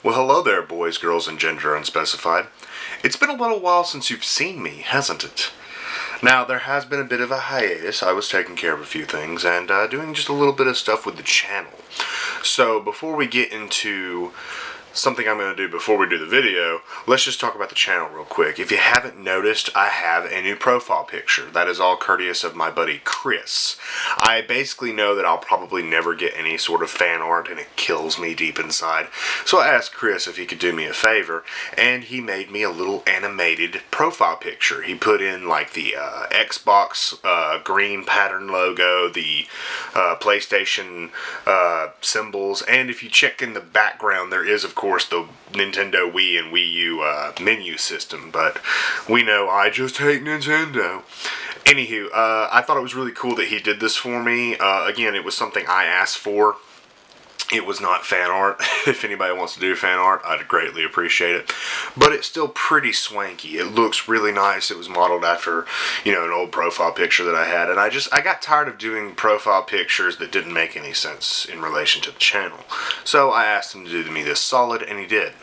Well, hello there, boys, girls, and gender unspecified. It's been a little while since you've seen me, hasn't it? Now, there has been a bit of a hiatus. I was taking care of a few things and doing just a little bit of stuff with the channel. So, before we get into something I'm going to do before we do the video, let's just talk about the channel real quick. If you haven't noticed, I have a new profile picture. That is all courteous of my buddy Chris. I basically know that I'll probably never get any sort of fan art, and it kills me deep inside. So I asked Chris if he could do me a favor, and he made me a little animated profile picture. He put in like the Xbox green pattern logo, the PlayStation symbols, and if you check in the background, there is, of course, the Nintendo Wii and Wii U menu system, but we know I just hate Nintendo. Anywho, I thought it was really cool that he did this for me. Again, it was something I asked for. It was not fan art. If anybody wants to do fan art, I'd greatly appreciate it. But it's still pretty swanky. It looks really nice. It was modeled after, an old profile picture that I had. And I got tired of doing profile pictures that didn't make any sense in relation to the channel. So I asked him to do me this solid, and he did.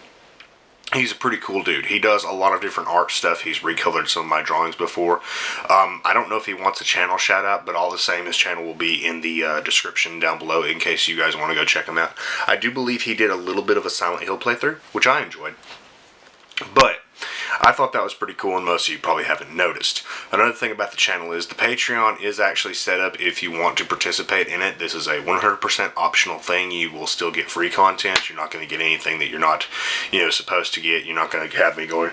He's a pretty cool dude. He does a lot of different art stuff. He's recolored some of my drawings before. I don't know if he wants a channel shout out, but all the same, his channel will be in the description down below in case you guys want to go check him out. I do believe he did a little bit of a Silent Hill playthrough, which I enjoyed. But I thought that was pretty cool, and most of you probably haven't noticed. Another thing about the channel is the Patreon is actually set up if you want to participate in it. This is a 100% optional thing. You will still get free content. You're not going to get anything that you're not, supposed to get. You're not going to have me going,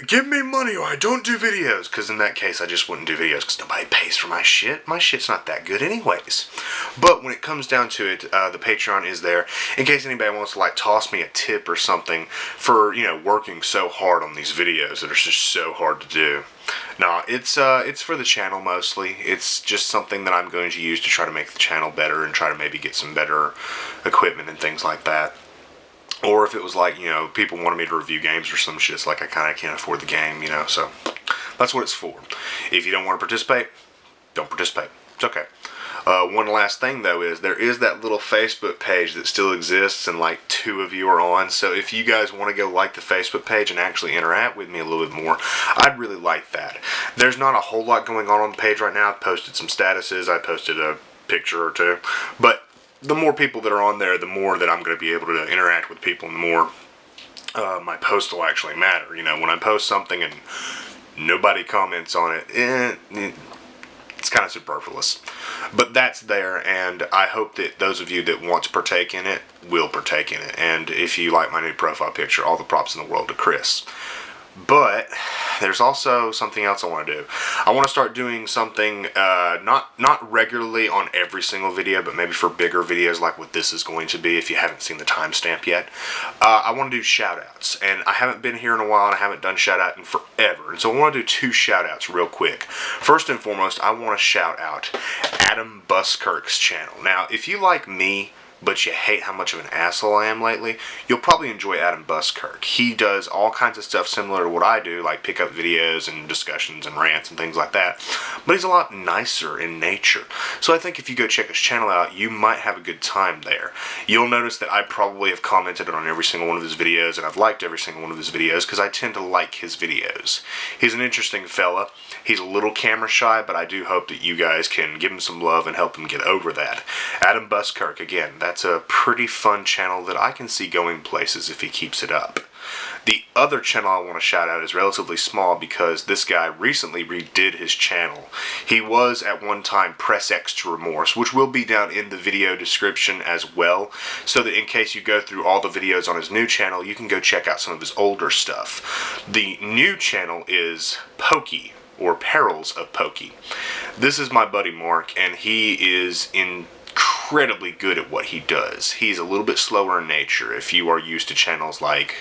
give me money or I don't do videos. Because in that case, I just wouldn't do videos because nobody pays for my shit. My shit's not that good anyways. But when it comes down to it, the Patreon is there in case anybody wants to toss me a tip or something for, working so hard on these videos that are just so hard to do. No, it's for the channel mostly. It's just something that I'm going to use to try to make the channel better and try to maybe get some better equipment and things like that. Or if it was people wanted me to review games or some shit, it's like I kind of can't afford the game, so that's what it's for. If you don't want to participate, don't participate. It's okay. One last thing though is there is that little Facebook page that still exists and 2 of you are on. So if you guys want to go like the Facebook page and actually interact with me a little bit more, I'd really like that. There's not a whole lot going on the page right now. I've posted some statuses. I posted a picture or two. But the more people that are on there, the more that I'm going to be able to interact with people and the more my posts will actually matter. When I post something and nobody comments on it, it's kind of superfluous. But that's there, and I hope that those of you that want to partake in it will partake in it. And if you like my new profile picture, all the props in the world to Chris. But there's also something else I want to do. I want to start doing something not regularly on every single video, but maybe for bigger videos like what this is going to be if you haven't seen the timestamp yet. I want to do shout-outs, and I haven't been here in a while, and I haven't done shout-out in forever. And so I want to do 2 shout-outs real quick. First and foremost, I want to shout out Adam Buskirk's channel. Now, if you like me, but you hate how much of an asshole I am lately, you'll probably enjoy Adam Buskirk. He does all kinds of stuff similar to what I do, like pickup videos and discussions and rants and things like that, but he's a lot nicer in nature. So I think if you go check his channel out, you might have a good time there. You'll notice that I probably have commented on every single one of his videos, and I've liked every single one of his videos, because I tend to like his videos. He's an interesting fella. He's a little camera shy, but I do hope that you guys can give him some love and help him get over that. Adam Buskirk, again, that's a pretty fun channel that I can see going places if he keeps it up. The other channel I want to shout out is relatively small because this guy recently redid his channel. He was at one time Press X to Remorse, which will be down in the video description as well, so that in case you go through all the videos on his new channel, you can go check out some of his older stuff. The new channel is Pokey, or Perils of Pokey. This is my buddy Mark, and he is incredibly good at what he does. He's a little bit slower in nature. If you are used to channels like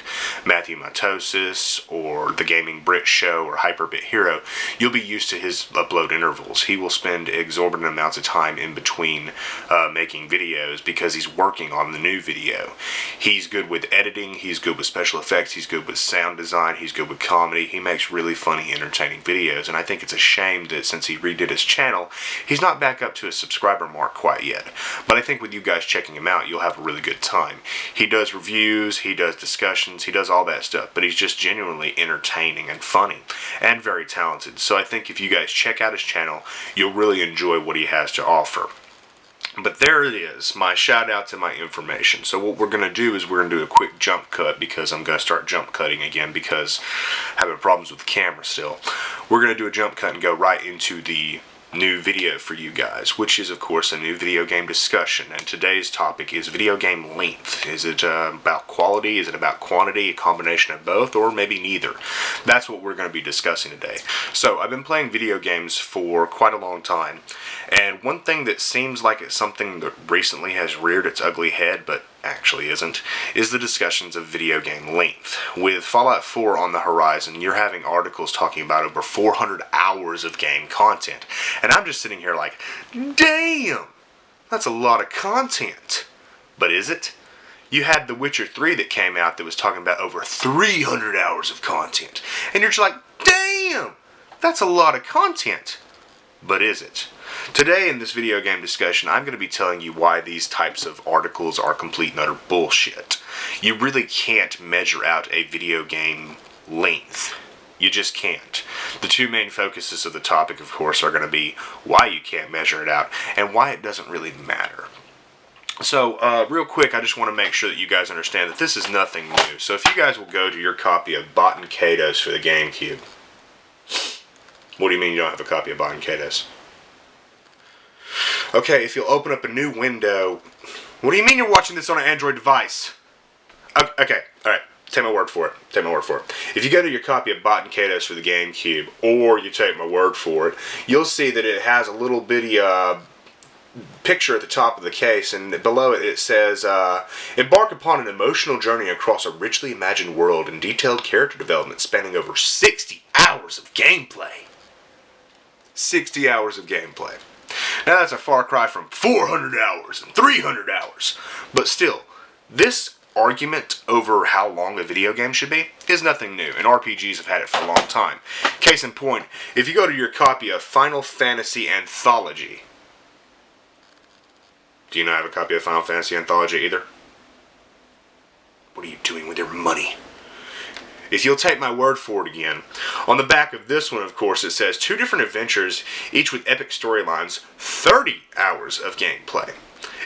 Matthew Mitosis or The Gaming Brit Show or Hyperbit Hero, you'll be used to his upload intervals. He will spend exorbitant amounts of time in between making videos because he's working on the new video. He's good with editing, he's good with special effects, he's good with sound design, he's good with comedy. He makes really funny, entertaining videos, and I think it's a shame that since he redid his channel, he's not back up to his subscriber mark quite yet. But I think with you guys checking him out, you'll have a really good time. He does reviews, he does discussions, he does all that stuff, but he's just genuinely entertaining and funny and very talented. So I think if you guys check out his channel, you'll really enjoy what he has to offer. But there it is, my shout outs and my information. So what we're going to do is we're going to do a quick jump cut, because I'm going to start jump cutting again because I'm having problems with the camera still. We're going to do a jump cut and go right into the new video for you guys, which is of course a new video game discussion. And today's topic is video game length. Is it about quality? Is it about quantity? A combination of both, or maybe neither? That's what we're going to be discussing today. So I've been playing video games for quite a long time, and one thing that seems like it's something that recently has reared its ugly head, but actually isn't, is the discussions of video game length. With Fallout 4 on the horizon, you're having articles talking about over 400 hours of game content. And I'm just sitting here like, damn! That's a lot of content. But is it? You had The Witcher 3 that came out that was talking about over 300 hours of content. And you're just like, damn! That's a lot of content. But is it? Today in this video game discussion, I'm going to be telling you why these types of articles are complete and utter bullshit. You really can't measure out a video game length. You just can't. The two main focuses of the topic, of course, are going to be why you can't measure it out and why it doesn't really matter. So, real quick, I just want to make sure that you guys understand that this is nothing new. So if you guys will go to your copy of Bot and Kados for the GameCube. What do you mean you don't have a copy of Bot and Kados? Okay, if you'll open up a new window... What do you mean you're watching this on an Android device? Okay, alright. Take my word for it. Take my word for it. If you go to your copy of Bot and Kados for the GameCube, or you take my word for it, you'll see that it has a little bitty picture at the top of the case, and below it says, embark upon an emotional journey across a richly imagined world and detailed character development spanning over 60 hours of gameplay. 60 hours of gameplay. Now that's a far cry from 400 hours and 300 hours. But still, this argument over how long a video game should be is nothing new, and RPGs have had it for a long time. Case in point, if you go to your copy of Final Fantasy Anthology... Do you not have a copy of Final Fantasy Anthology either? What are you doing with your money? If you'll take my word for it again, on the back of this one, of course, it says 2 different adventures, each with epic storylines, 30 hours of gameplay.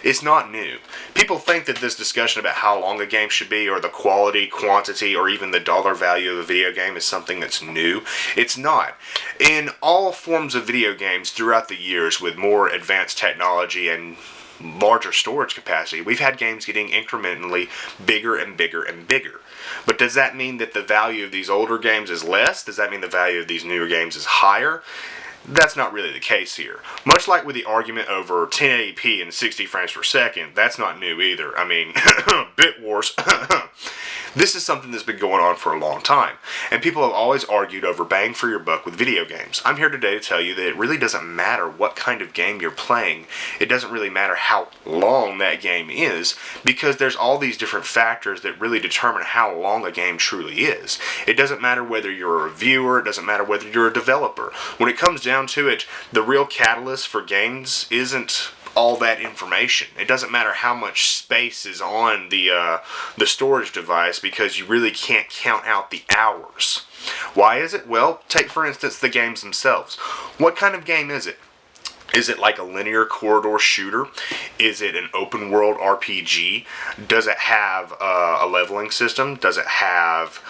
It's not new. People think that this discussion about how long a game should be, or the quality, quantity, or even the dollar value of a video game is something that's new. It's not. In all forms of video games throughout the years, with more advanced technology and larger storage capacity, we've had games getting incrementally bigger and bigger and bigger. But does that mean that the value of these older games is less? Does that mean the value of these newer games is higher? That's not really the case here. Much like with the argument over 1080p and 60 frames per second, that's not new either. I mean, bit wars. This is something that's been going on for a long time, and people have always argued over bang for your buck with video games. I'm here today to tell you that it really doesn't matter what kind of game you're playing. It doesn't really matter how long that game is, because there's all these different factors that really determine how long a game truly is. It doesn't matter whether you're a reviewer, it doesn't matter whether you're a developer. When it comes down to it, the real catalyst for games isn't all that information. It doesn't matter how much space is on the storage device, because you really can't count out the hours. Why is it? Well, take for instance the games themselves. What kind of game is it? Is it like a linear corridor shooter? Is it an open world RPG? Does it have a leveling system? Does it have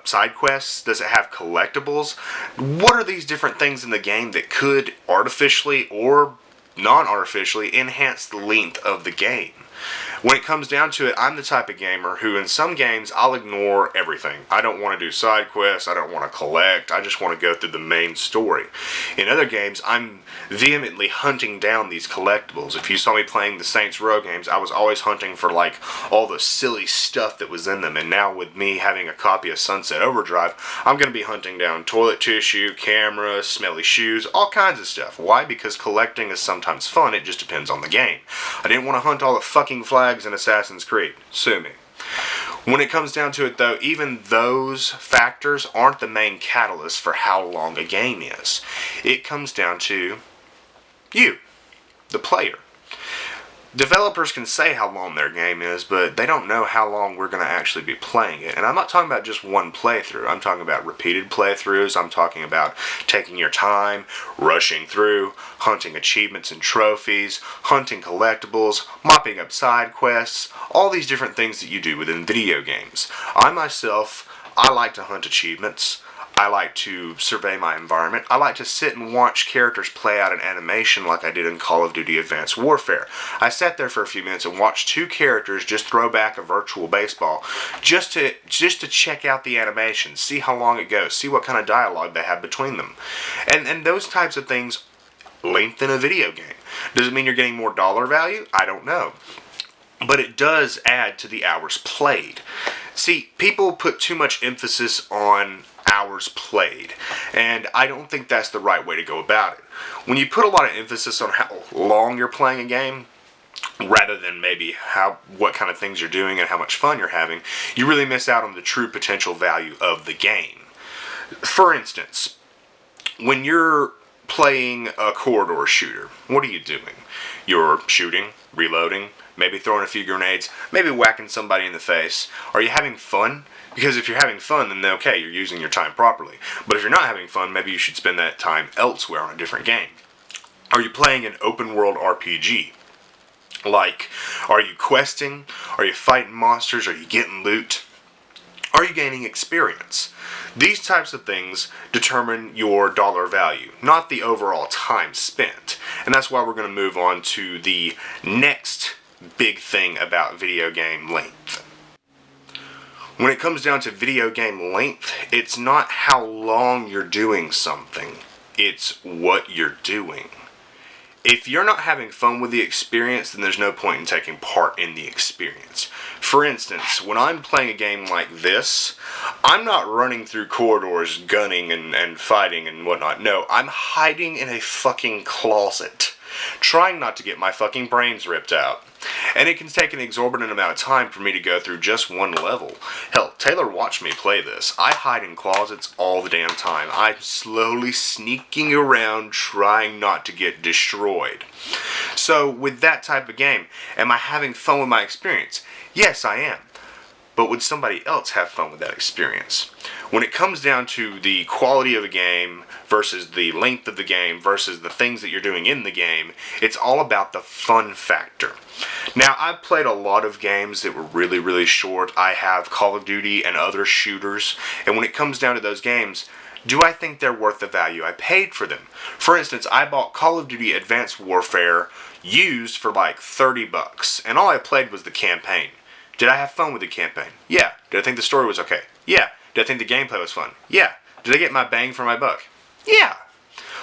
side quests? Does it have collectibles? What are these different things in the game that could artificially or non-artificially enhance the length of the game? When it comes down to it, I'm the type of gamer who in some games I'll ignore everything. I don't want to do side quests, I don't want to collect, I just want to go through the main story. In other games, I'm vehemently hunting down these collectibles. If you saw me playing the Saints Row games, I was always hunting for like all the silly stuff that was in them, and now with me having a copy of Sunset Overdrive, I'm going to be hunting down toilet tissue, cameras, smelly shoes, all kinds of stuff. Why? Because collecting is sometimes fun, it just depends on the game. I didn't want to hunt all the fucking flags in Assassin's Creed. Sue me. When it comes down to it though, even those factors aren't the main catalyst for how long a game is. It comes down to you, the player. Developers can say how long their game is, but they don't know how long we're going to actually be playing it. And I'm not talking about just one playthrough. I'm talking about repeated playthroughs. I'm talking about taking your time, rushing through, hunting achievements and trophies, hunting collectibles, mopping up side quests, all these different things that you do within video games. I like to hunt achievements. I like to survey my environment. I like to sit and watch characters play out an animation like I did in Call of Duty Advanced Warfare. I sat there for a few minutes and watched two characters just throw back a virtual baseball just to check out the animation, see how long it goes, see what kind of dialogue they have between them. And those types of things lengthen a video game. Does it mean you're getting more dollar value? I don't know. But it does add to the hours played. See, people put too much emphasis on hours played, and I don't think that's the right way to go about it. When you put a lot of emphasis on how long you're playing a game, rather than maybe what kind of things you're doing and how much fun you're having, you really miss out on the true potential value of the game. For instance, when you're playing a corridor shooter, what are you doing? You're shooting, reloading, maybe throwing a few grenades, maybe whacking somebody in the face. Are you having fun? Because if you're having fun, then okay, you're using your time properly. But if you're not having fun, maybe you should spend that time elsewhere on a different game. Are you playing an open world RPG? Like, are you questing? Are you fighting monsters? Are you getting loot? Are you gaining experience? These types of things determine your dollar value, not the overall time spent. And that's why we're going to move on to the next big thing about video game length. When it comes down to video game length, it's not how long you're doing something, it's what you're doing. If you're not having fun with the experience, then there's no point in taking part in the experience. For instance, when I'm playing a game like this, I'm not running through corridors gunning and fighting and whatnot. No, I'm hiding in a fucking closet, trying not to get my fucking brains ripped out. And it can take an exorbitant amount of time for me to go through just one level. Hell, Taylor watched me play this. I hide in closets all the damn time. I'm slowly sneaking around trying not to get destroyed. So with that type of game, am I having fun with my experience? Yes, I am. But would somebody else have fun with that experience? When it comes down to the quality of a game versus the length of the game versus the things that you're doing in the game, it's all about the fun factor. Now, I've played a lot of games that were really, really short. I have Call of Duty and other shooters, and when it comes down to those games, do I think they're worth the value I paid for them? For instance, I bought Call of Duty Advanced Warfare used for like $30, and all I played was the campaign. Did I have fun with the campaign? Yeah. Did I think the story was okay? Yeah. Did I think the gameplay was fun? Yeah. Did I get my bang for my buck? Yeah.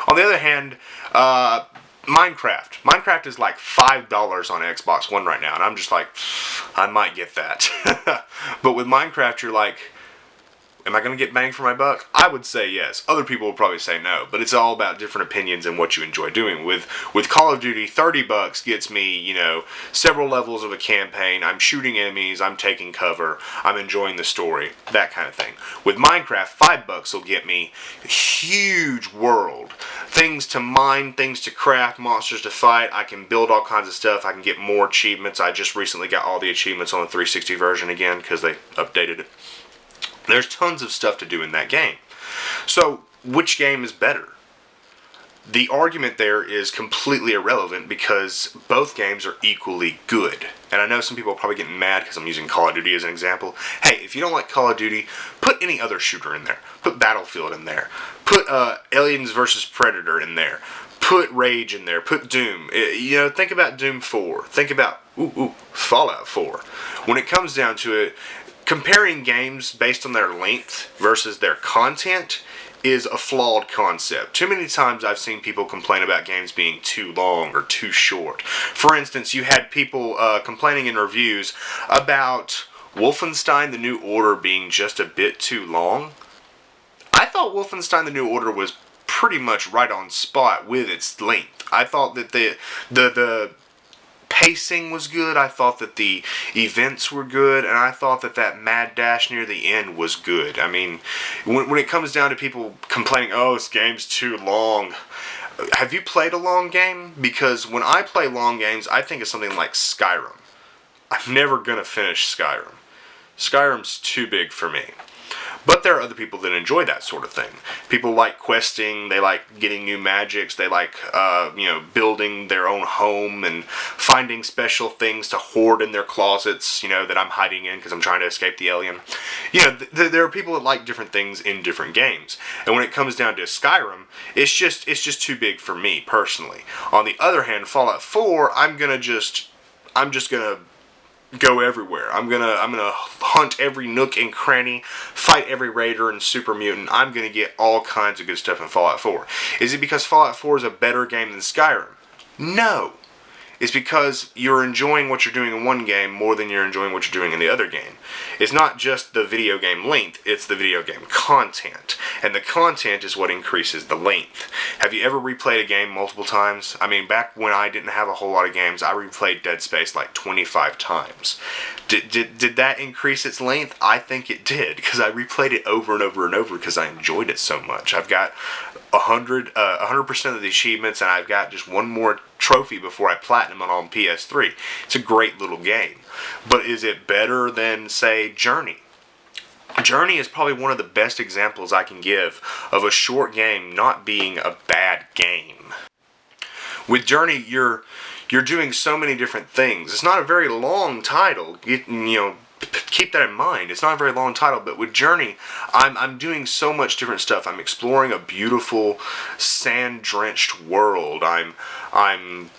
On the other hand, Minecraft. Minecraft is like $5 on Xbox One right now, and I'm just like, I might get that. But with Minecraft, you're like, am I going to get bang for my buck? I would say yes. Other people will probably say no, but it's all about different opinions and what you enjoy doing. With Call of Duty, $30 gets me, several levels of a campaign. I'm shooting enemies, I'm taking cover, I'm enjoying the story, that kind of thing. With Minecraft, $5 will get me a huge world. Things to mine, things to craft, monsters to fight. I can build all kinds of stuff. I can get more achievements. I just recently got all the achievements on the 360 version again because they updated it. There's tons of stuff to do in that game. So, which game is better? The argument there is completely irrelevant because both games are equally good. And I know some people are probably getting mad because I'm using Call of Duty as an example. Hey, if you don't like Call of Duty, put any other shooter in there. Put Battlefield in there. Put Aliens vs. Predator in there. Put Rage in there. Put Doom. Think about Doom 4. Think about Fallout 4. When it comes down to it, comparing games based on their length versus their content is a flawed concept. Too many times I've seen people complain about games being too long or too short. For instance, you had people complaining in reviews about Wolfenstein The New Order being just a bit too long. I thought Wolfenstein The New Order was pretty much right on spot with its length. I thought that the pacing was good, I thought that the events were good, and I thought that mad dash near the end was good. I mean, when it comes down to people complaining, oh, this game's too long, Have you played a long game? Because when I play long games, I think of something like Skyrim. I'm never going to finish Skyrim. Skyrim's too big for me. But there are other people that enjoy that sort of thing. People like questing, they like getting new magics, they like, building their own home and finding special things to hoard in their closets, that I'm hiding in because I'm trying to escape the alien. There are people that like different things in different games. And when it comes down to Skyrim, it's just too big for me, personally. On the other hand, Fallout 4, I'm just gonna go everywhere. I'm gonna hunt every nook and cranny, fight every raider and super mutant. I'm gonna get all kinds of good stuff in Fallout 4. Is it because Fallout 4 is a better game than Skyrim? No. It's because you're enjoying what you're doing in one game more than you're enjoying what you're doing in the other game. It's not just the video game length, it's the video game content. And the content is what increases the length. Have you ever replayed a game multiple times? I mean, back when I didn't have a whole lot of games, I replayed Dead Space like 25 times. Did that increase its length? I think it did, because I replayed it over and over and over because I enjoyed it so much. I've got 100% of the achievements, and I've got just one more trophy before I platinum it on PS3. It's a great little game. But is it better than, say, Journey? Journey is probably one of the best examples I can give of a short game not being a bad game. With Journey, you're doing so many different things. It's not a very long title. Keep that in mind. It's not a very long title, but with Journey, I'm doing so much different stuff. I'm exploring a beautiful sand-drenched world. I'm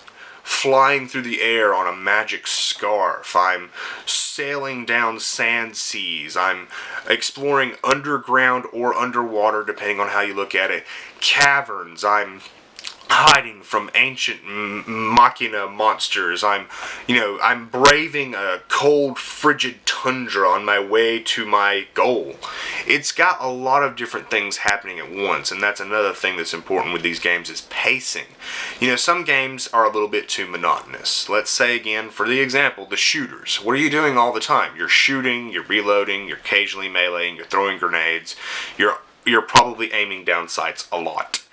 flying through the air on a magic scarf. I'm sailing down sand seas. I'm exploring underground or underwater, depending on how you look at it, caverns. I'm hiding from ancient machina monsters. I'm braving a cold, frigid tundra on my way to my goal. It's got a lot of different things happening at once, and that's another thing that's important with these games is pacing. Some games are a little bit too monotonous. Let's say again, for the example, the shooters. What are you doing all the time? You're shooting, you're reloading, you're occasionally meleeing, you're throwing grenades, you're probably aiming down sights a lot.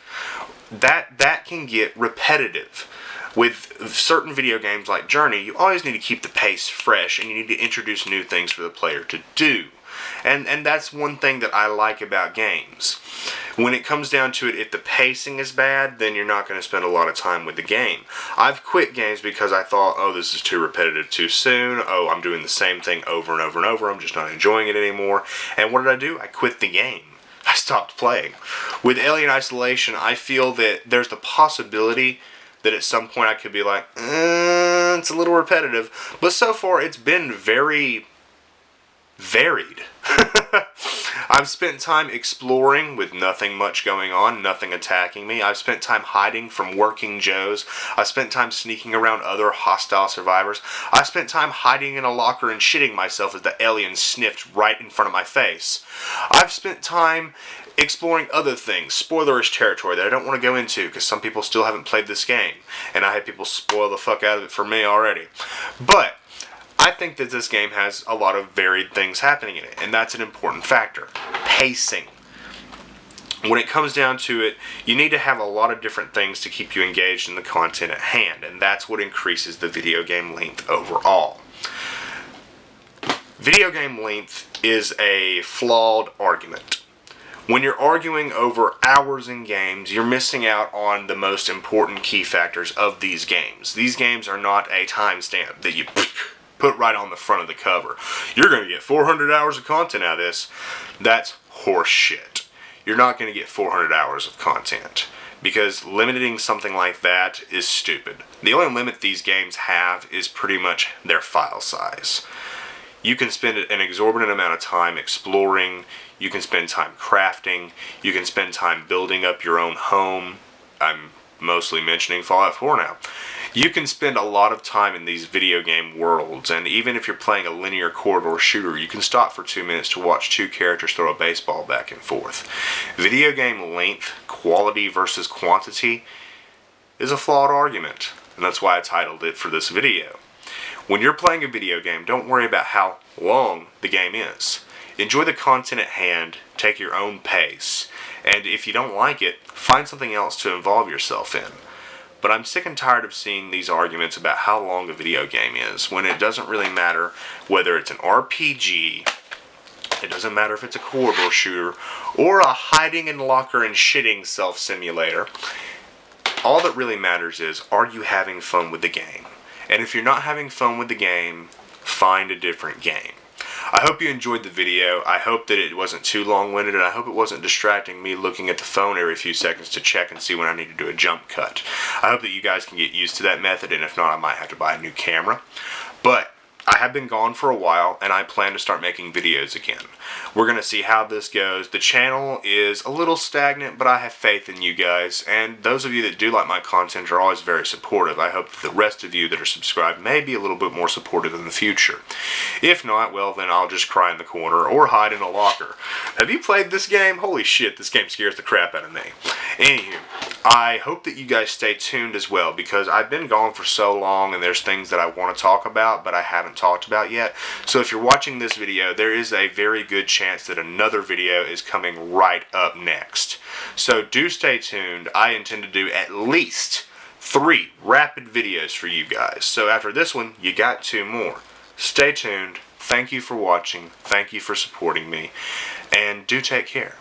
That can get repetitive. With certain video games like Journey, you always need to keep the pace fresh, and you need to introduce new things for the player to do. And that's one thing that I like about games. When it comes down to it, if the pacing is bad, then you're not going to spend a lot of time with the game. I've quit games because I thought, oh, this is too repetitive too soon. Oh, I'm doing the same thing over and over and over. I'm just not enjoying it anymore. And what did I do? I quit the game. I stopped playing. With Alien Isolation, I feel that there's the possibility that at some point I could be like, it's a little repetitive. But so far, it's been very varied. I've spent time exploring with nothing much going on, nothing attacking me. I've spent time hiding from working Joes. I've spent time sneaking around other hostile survivors. I've spent time hiding in a locker and shitting myself as the alien sniffed right in front of my face. I've spent time exploring other things, spoilerish territory that I don't want to go into because some people still haven't played this game, and I had people spoil the fuck out of it for me already. But I think that this game has a lot of varied things happening in it, and that's an important factor. Pacing. When it comes down to it, you need to have a lot of different things to keep you engaged in the content at hand, and that's what increases the video game length overall. Video game length is a flawed argument. When you're arguing over hours in games, you're missing out on the most important key factors of these games. These games are not a timestamp that you put right on the front of the cover. You're going to get 400 hours of content out of this. That's horse shit. You're not going to get 400 hours of content, because limiting something like that is stupid. The only limit these games have is pretty much their file size. You can spend an exorbitant amount of time exploring, you can spend time crafting, you can spend time building up your own home. I'm mostly mentioning Fallout 4 now. You can spend a lot of time in these video game worlds, and even if you're playing a linear corridor shooter, you can stop for 2 minutes to watch two characters throw a baseball back and forth. Video game length, quality versus quantity, is a flawed argument, and that's why I titled it for this video. When you're playing a video game, don't worry about how long the game is. enjoy the content at hand, take your own pace, and if you don't like it, find something else to involve yourself in. But I'm sick and tired of seeing these arguments about how long a video game is, when it doesn't really matter whether it's an RPG, it doesn't matter if it's a corridor shooter, or a hiding in locker and shitting self-simulator. All that really matters is, are you having fun with the game? And if you're not having fun with the game, find a different game. I hope you enjoyed the video. I hope that it wasn't too long-winded, and I hope it wasn't distracting me looking at the phone every few seconds to check and see when I need to do a jump cut. I hope that you guys can get used to that method, and if not, I might have to buy a new camera. But I have been gone for a while, and I plan to start making videos again. We're going to see how this goes. The channel is a little stagnant, but I have faith in you guys, and those of you that do like my content are always very supportive. I hope that the rest of you that are subscribed may be a little bit more supportive in the future. If not, well, then I'll just cry in the corner or hide in a locker. Have you played this game? Holy shit, this game scares the crap out of me. Anywho, I hope that you guys stay tuned as well, because I've been gone for so long and there's things that I want to talk about but I haven't talked about yet. So if you're watching this video, there is a very good chance that another video is coming right up next. So do stay tuned. I intend to do at least 3 rapid videos for you guys. So after this one, you got 2 more. Stay tuned. Thank you for watching. Thank you for supporting me. And do take care.